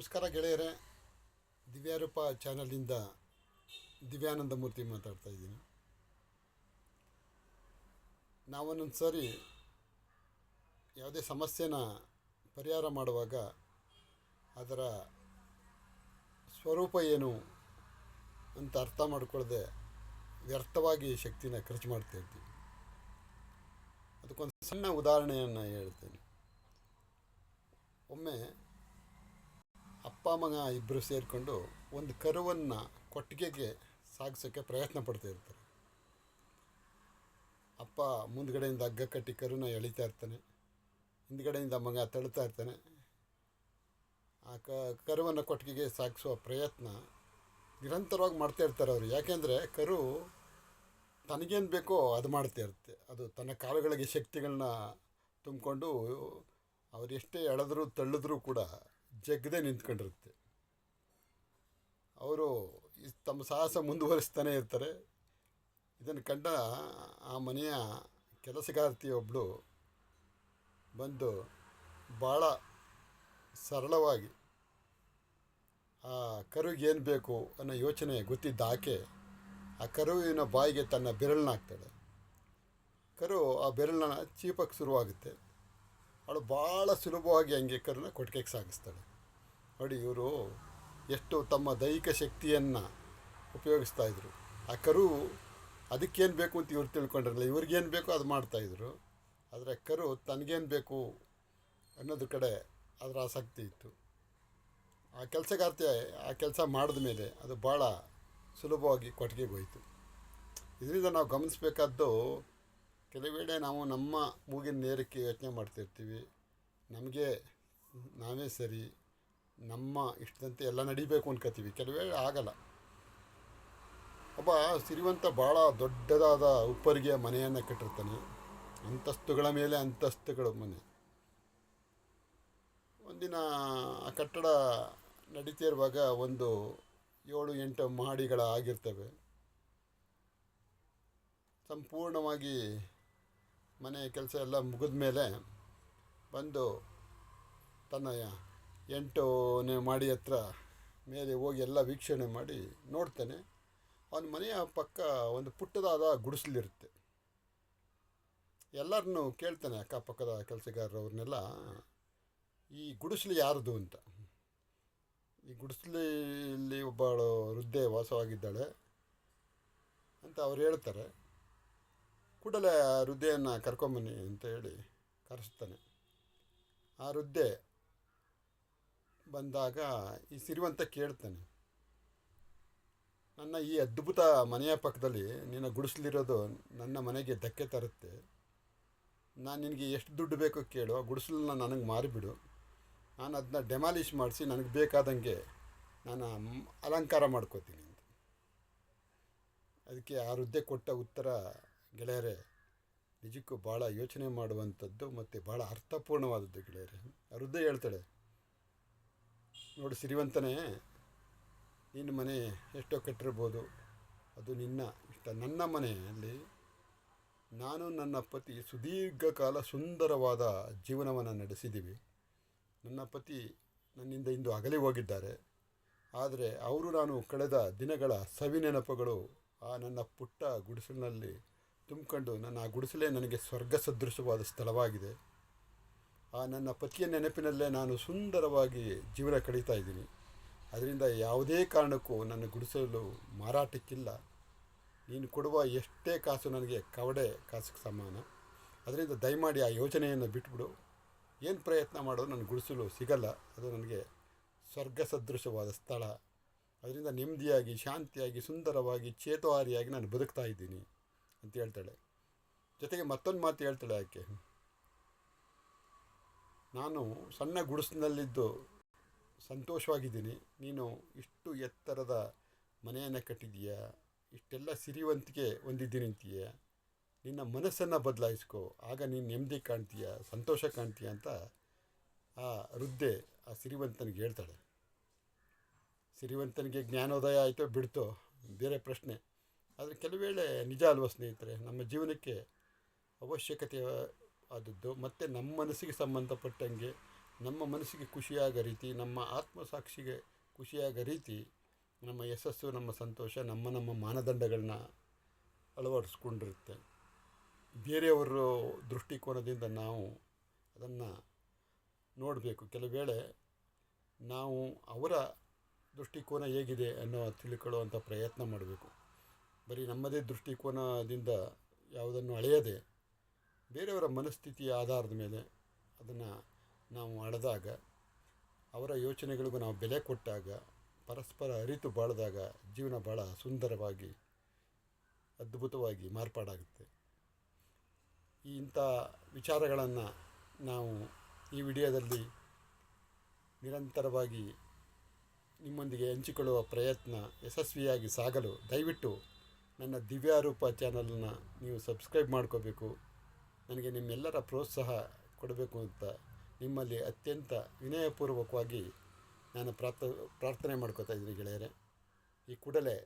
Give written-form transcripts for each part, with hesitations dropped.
ನಮಸ್ಕಾರ ಗೆಳೆಯರೇ, ದಿವ್ಯಾರೂಪ ಚಾನಲಿಂದ ದಿವ್ಯಾನಂದ ಮೂರ್ತಿ ಮಾತಾಡ್ತಾ ಇದ್ದೀನಿ. ನಾವೊಂದೊಂದು ಸಾರಿ ಯಾವುದೇ ಸಮಸ್ಯೆನ ಪರಿಹಾರ ಮಾಡುವಾಗ ಅದರ ಸ್ವರೂಪ ಏನು ಅಂತ ಅರ್ಥ ಮಾಡಿಕೊಳ್ಳದೆ ವ್ಯರ್ಥವಾಗಿ ಶಕ್ತಿನ ಖರ್ಚು ಮಾಡ್ತಾ ಇರ್ತೀವಿ. ಅದಕ್ಕೊಂದು ಸಣ್ಣ ಉದಾಹರಣೆಯನ್ನು ಹೇಳ್ತೇನೆ. ಒಮ್ಮೆ ಅಪ್ಪ ಮಗ ಇಬ್ಬರು ಸೇರಿಕೊಂಡು ಒಂದು ಕರುವನ್ನು ಕೊಟ್ಟಿಗೆಗೆ ಸಾಗಿಸೋಕ್ಕೆ ಪ್ರಯತ್ನ ಪಡ್ತಾ ಇರ್ತಾರೆ. ಅಪ್ಪ ಮುಂದ್ಗಡೆಯಿಂದ ಹಗ್ಗ ಕಟ್ಟಿ ಕರುನ ಎಳಿತಾ ಇರ್ತಾನೆ, ಹಿಂದ್ಗಡೆಯಿಂದ ಮಗ ತಳ್ತಾ ಇರ್ತಾನೆ. ಆ ಕರುವನ್ನು ಕೊಟ್ಟಿಗೆಗೆ ಸಾಗಿಸುವ ಪ್ರಯತ್ನ ನಿರಂತರವಾಗಿ ಮಾಡ್ತಾ ಇರ್ತಾರೆ ಅವರು. ಯಾಕೆಂದರೆ ಕರು ತನಗೇನು ಬೇಕೋ ಅದು ಮಾಡ್ತಾ ಇರುತ್ತೆ. ಅದು ತನ್ನ ಕಾಲುಗಳಿಗೆ ಶಕ್ತಿಗಳನ್ನ ತುಂಬಿಕೊಂಡು ಅವ್ರು ಎಷ್ಟೇ ಎಳೆದ್ರೂ ತಳ್ಳಿದ್ರೂ ಕೂಡ ಜಗ್ಗದೆ ನಿಂತ್ಕೊಂಡಿರುತ್ತೆ. ಅವರು ತಮ್ಮ ಸಾಹಸ ಮುಂದುವರಿಸ್ತಾನೆ ಇರ್ತಾರೆ. ಇದನ್ನು ಕಂಡ ಆ ಮನೆಯ ಕೆಲಸಗಾರ್ತಿಯೊಬ್ಬಳು ಬಂದು ಭಾಳ ಸರಳವಾಗಿ ಆ ಕರುಗೆ ಏನು ಬೇಕು ಅನ್ನೋ ಯೋಚನೆ ಗೊತ್ತಿದ್ದ ಆಕೆ ಆ ಕರುವಿನ ಬಾಯಿಗೆ ತನ್ನ ಬೆರಳನ್ನ ಹಾಕ್ತಾಳೆ. ಕರು ಆ ಬೆರಳನ್ನ ಚೀಪಕ್ಕೆ ಶುರುವಾಗುತ್ತೆ. ಅವಳು ಭಾಳ ಸುಲಭವಾಗಿ ಹಂಗೆ ಕರುನ ಕೊಟ್ಟಿಗೆಗೆ ಸಾಗಿಸ್ತಾಳೆ. ನೋಡಿ, ಇವರು ಎಷ್ಟು ತಮ್ಮ ದೈಹಿಕ ಶಕ್ತಿಯನ್ನು ಉಪಯೋಗಿಸ್ತಾಯಿದ್ರು. ಆ ಕರು ಅದಕ್ಕೇನು ಬೇಕು ಅಂತ ಇವ್ರು ತಿಳ್ಕೊಂಡಿರಲಿಲ್ಲ. ಇವ್ರಿಗೇನು ಬೇಕೋ ಅದು ಮಾಡ್ತಾಯಿದ್ರು. ಆದರೆ ಕರು ತನಗೇನು ಬೇಕು ಅನ್ನೋದ್ರ ಕಡೆ ಅದರ ಆಸಕ್ತಿ ಇತ್ತು. ಆ ಕೆಲಸಗಾರ್ತಿ ಆ ಕೆಲಸ ಮಾಡಿದ ಮೇಲೆ ಅದು ಭಾಳ ಸುಲಭವಾಗಿ ಕೊಟ್ಟಿಗೆಗೆ ಹೋಯಿತು. ಇದರಿಂದ ನಾವು ಗಮನಿಸಬೇಕಾದ್ದು, ಕೆಲವು ವೇಳೆ ನಾವು ನಮ್ಮ ಮೂಗಿನ ನೇರಕ್ಕೆ ಯೋಚನೆ ಮಾಡ್ತಿರ್ತೀವಿ. ನಮಗೆ ನಾವೇ ಸರಿ, ನಮ್ಮ ಇಷ್ಟದಂತೆ ಎಲ್ಲ ನಡಿಬೇಕು ಅನ್ಕೋತೀವಿ. ಕೆಲವು ವೇಳೆ ಆಗಲ್ಲ. ಒಬ್ಬ ಸಿರಿವಂತ ಭಾಳ ದೊಡ್ಡದಾದ ಉಪ್ಪರಿಗೆಯ ಮನೆಯನ್ನು ಕಟ್ಟಿರ್ತಾನೆ. ಅಂತಸ್ತುಗಳ ಮೇಲೆ ಅಂತಸ್ತುಗಳು ಮನೆ. ಒಂದಿನ ಆ ಕಟ್ಟಡ ನಡೀತಾ ಇರುವಾಗ ಒಂದು 7-8 ಮಹಡಿಗಳ ಆಗಿರ್ತವೆ. ಸಂಪೂರ್ಣವಾಗಿ ಮನೆ ಕೆಲಸ ಎಲ್ಲ ಮುಗಿದ ಮೇಲೆ ಬಂದು ತನ್ನ 8ನೇ ಮಹಡಿ ಹತ್ರ ಮೇಲೆ ಹೋಗಿ ಎಲ್ಲ ವೀಕ್ಷಣೆ ಮಾಡಿ ನೋಡ್ತಾನೆ. ಅವನ ಮನೆಯ ಪಕ್ಕ ಒಂದು ಪುಟ್ಟದಾದ ಗುಡಿಸಲಿರುತ್ತೆ. ಎಲ್ಲರನ್ನೂ ಕೇಳ್ತಾನೆ, ಅಕ್ಕಪಕ್ಕದ ಕೆಲಸಗಾರರವ್ರನ್ನೆಲ್ಲ, ಈ ಗುಡಿಸಲು ಯಾರ್ದು ಅಂತ. ಈ ಗುಡಿಸಲಲ್ಲಿ ಒಬ್ಬಳು ವೃದ್ಧೆ ವಾಸವಾಗಿದ್ದಾಳೆ ಅಂತ ಅವ್ರು ಹೇಳ್ತಾರೆ. ಕೂಡಲೇ ಆ ವೃದ್ಧೆಯನ್ನು ಕರ್ಕೊಂಬನ್ನಿ ಅಂತ ಹೇಳಿ ಕರೆಸ್ತಾನೆ. ಆ ವೃದ್ಧೆ ಬಂದಾಗ ಈ ಸಿರಿವಂತ ಕೇಳ್ತಾನೆ, ನನ್ನ ಈ ಅದ್ಭುತ ಮನೆಯ ಪಕ್ಕದಲ್ಲಿ ನಿನ್ನ ಗುಡಿಸಲಿರೋದು ನನ್ನ ಮನೆಗೆ ಧಕ್ಕೆ ತರುತ್ತೆ. ನಾನು ನಿನಗೆ ಎಷ್ಟು ದುಡ್ಡು ಬೇಕೋ ಕೇಳು, ಆ ಗುಡಿಸಲನ್ನ ನನಗೆ ಮಾರಿಬಿಡು. ನಾನು ಅದನ್ನ ಡೆಮಾಲಿಷ್ ಮಾಡಿಸಿ ನನಗೆ ಬೇಕಾದಂಗೆ ನಾನು ಅಲಂಕಾರ ಮಾಡ್ಕೋತೀನಿ ಅಂತ. ಅದಕ್ಕೆ ಆ ವೃದ್ಧೆ ಕೊಟ್ಟ ಉತ್ತರ, ಗೆಳೆಯರೇ, ನಿಜಕ್ಕೂ ಭಾಳ ಯೋಚನೆ ಮಾಡುವಂಥದ್ದು ಮತ್ತು ಭಾಳ ಅರ್ಥಪೂರ್ಣವಾದದ್ದು ಗೆಳೆಯರೇ. ಆ ವೃದ್ಧೆ ಹೇಳ್ತಾಳೆ, ನೋಡಿ ಸಿರಿವಂತನೇ, ನಿನ್ನ ಮನೆ ಎಷ್ಟೋ ಕಟ್ಟಿರ್ಬೋದು, ಅದು ನಿನ್ನ ಇಷ್ಟ. ನನ್ನ ಮನೆಯಲ್ಲಿ ನಾನು ನನ್ನ ಪತಿ ಸುದೀರ್ಘಕಾಲ ಸುಂದರವಾದ ಜೀವನವನ್ನು ನಡೆಸಿದ್ದೀವಿ. ನನ್ನ ಪತಿ ನನ್ನಿಂದ ಇಂದು ಅಗಲಿ ಹೋಗಿದ್ದಾರೆ. ಆದರೆ ಅವರು ನಾನು ಕಳೆದ ದಿನಗಳ ಸವಿನೆನಪುಗಳು ಆ ನನ್ನ ಪುಟ್ಟ ಗುಡಿಸಲಿನಲ್ಲಿ ತುಂಬಿಕೊಂಡು, ನನ್ನ ಆ ಗುಡಿಸಲೇ ನನಗೆ ಸ್ವರ್ಗ ಸದೃಶವಾದ ಸ್ಥಳವಾಗಿದೆ. ಆ ನನ್ನ ಪತಿಯ ನೆನಪಿನಲ್ಲೇ ನಾನು ಸುಂದರವಾಗಿ ಜೀವನ ಕಳೀತಾ ಇದ್ದೀನಿ. ಅದರಿಂದ ಯಾವುದೇ ಕಾರಣಕ್ಕೂ ನನ್ನ ಗುಡಿಸಲು ಮಾರಾಟಕ್ಕಿಲ್ಲ. ನೀನು ಕೊಡುವ ಎಷ್ಟೇ ಕಾಸು ನನಗೆ ಕವಡೆ ಕಾಸಿಗೆ ಸಮಾನ. ಅದರಿಂದ ದಯಮಾಡಿ ಆ ಯೋಚನೆಯನ್ನು ಬಿಟ್ಬಿಡು. ಏನು ಪ್ರಯತ್ನ ಮಾಡೋದು ನನ್ನ ಗುಡಿಸಲು ಸಿಗಲ್ಲ. ಅದು ನನಗೆ ಸ್ವರ್ಗ ಸದೃಶವಾದ ಸ್ಥಳ. ಅದರಿಂದ ನೆಮ್ಮದಿಯಾಗಿ, ಶಾಂತಿಯಾಗಿ, ಸುಂದರವಾಗಿ, ಚೇತೋಹಾರಿಯಾಗಿ ನಾನು ಬದುಕ್ತಾ ಇದ್ದೀನಿ ಅಂತ ಹೇಳ್ತಾಳೆ. ಜೊತೆಗೆ ಮತ್ತೊಂದು ಮಾತು ಹೇಳ್ತಾಳೆ ಆಕೆ, ನಾನು ಸಣ್ಣ ಗುಡಿಸಿನಲ್ಲಿದ್ದು ಸಂತೋಷವಾಗಿದ್ದೀನಿ. ನೀನು ಇಷ್ಟು ಎತ್ತರದ ಮನೆಯನ್ನು ಕಟ್ಟಿದೀಯ, ಇಷ್ಟೆಲ್ಲ ಸಿರಿವಂತಿಕೆ ಹೊಂದಿದ್ದೀನಿ ಅಂತೀಯ. ನಿನ್ನ ಮನಸ್ಸನ್ನು ಬದಲಾಯಿಸ್ಕೊ, ಆಗ ನೀನು ನೆಮ್ಮದಿ ಕಾಣ್ತೀಯ, ಸಂತೋಷ ಕಾಣ್ತೀಯ ಅಂತ ಆ ವೃದ್ಧೆ ಆ ಸಿರಿವಂತನಿಗೆ ಹೇಳ್ತಾಳೆ. ಸಿರಿವಂತನಿಗೆ ಜ್ಞಾನೋದಯ ಆಯಿತೋ ಬಿಡ್ತೋ ಬೇರೆ ಪ್ರಶ್ನೆ. ಆದರೆ ಕೆಲವು ವೇಳೆ ನಿಜ ಅಲ್ವ ಸ್ನೇಹಿತರೆ, ನಮ್ಮ ಜೀವನಕ್ಕೆ ಅವಶ್ಯಕತೆ ಆದದ್ದು ಮತ್ತು ನಮ್ಮ ಮನಸ್ಸಿಗೆ ಸಂಬಂಧಪಟ್ಟಂಗೆ ನಮ್ಮ ಮನಸ್ಸಿಗೆ ಖುಷಿಯಾಗೋ ರೀತಿ, ನಮ್ಮ ಆತ್ಮಸಾಕ್ಷಿಗೆ ಖುಷಿಯಾಗೋ ರೀತಿ ನಮ್ಮ ಯಶಸ್ಸು, ನಮ್ಮ ಸಂತೋಷ, ನಮ್ಮ ಮಾನದಂಡಗಳನ್ನ ಅಳವಡಿಸ್ಕೊಂಡಿರುತ್ತೆ. ಬೇರೆಯವರ ದೃಷ್ಟಿಕೋನದಿಂದ ನಾವು ಅದನ್ನು ನೋಡಬೇಕು. ಕೆಲವು ವೇಳೆ ನಾವು ಅವರ ದೃಷ್ಟಿಕೋನ ಹೇಗಿದೆ ಅನ್ನೋ ತಿಳ್ಕೊಳ್ಳುವಂಥ ಪ್ರಯತ್ನ ಮಾಡಬೇಕು. ಬರೀ ನಮ್ಮದೇ ದೃಷ್ಟಿಕೋನದಿಂದ ಯಾವುದನ್ನು ಅಳೆಯದೆ ಬೇರೆಯವರ ಮನಸ್ಥಿತಿಯ ಆಧಾರದ ಮೇಲೆ ಅದನ್ನು ನಾವು ಅಳೆದಾಗ, ಅವರ ಯೋಚನೆಗಳಿಗೂ ನಾವು ಬೆಲೆ ಕೊಟ್ಟಾಗ, ಪರಸ್ಪರ ಅರಿತು ಬಾಳಿದಾಗ ಜೀವನ ಭಾಳ ಸುಂದರವಾಗಿ, ಅದ್ಭುತವಾಗಿ ಮಾರ್ಪಾಡಾಗುತ್ತೆ. ಇಂಥ ವಿಚಾರಗಳನ್ನು ನಾವು ಈ ವಿಡಿಯೋದಲ್ಲಿ ನಿರಂತರವಾಗಿ ನಿಮ್ಮೊಂದಿಗೆ ಹಂಚಿಕೊಳ್ಳುವ ಪ್ರಯತ್ನ ಯಶಸ್ವಿಯಾಗಿ ಸಾಗಲು ದಯವಿಟ್ಟು ನನ್ನ ದಿವ್ಯಾರೂಪ ಚಾನಲನ್ನು ನೀವು ಸಬ್ಸ್ಕ್ರೈಬ್ ಮಾಡ್ಕೋಬೇಕು. ನನಗೆ ನಿಮ್ಮೆಲ್ಲರ ಪ್ರೋತ್ಸಾಹ ಕೊಡಬೇಕು ಅಂತ ನಿಮ್ಮಲ್ಲಿ ಅತ್ಯಂತ ವಿನಯಪೂರ್ವಕವಾಗಿ ನಾನು ಪ್ರಾರ್ಥನೆ ಮಾಡ್ಕೋತಾ ಇದ್ದೀನಿ ಗೆಳೆಯರೆ. ಈ ಕೂಡಲೇ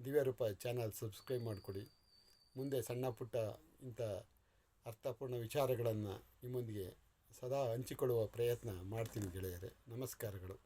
ದಿವ್ಯಾರೂಪ ಚಾನಲ್ ಸಬ್ಸ್ಕ್ರೈಬ್ ಮಾಡಿಕೊಡಿ. ಮುಂದೆ ಸಣ್ಣ ಪುಟ್ಟ ಇಂಥ ಅರ್ಥಪೂರ್ಣ ವಿಚಾರಗಳನ್ನು ನಿಮ್ಮೊಂದಿಗೆ ಸದಾ ಹಂಚಿಕೊಳ್ಳುವ ಪ್ರಯತ್ನ ಮಾಡ್ತೀನಿ ಗೆಳೆಯರೆ. ನಮಸ್ಕಾರಗಳು.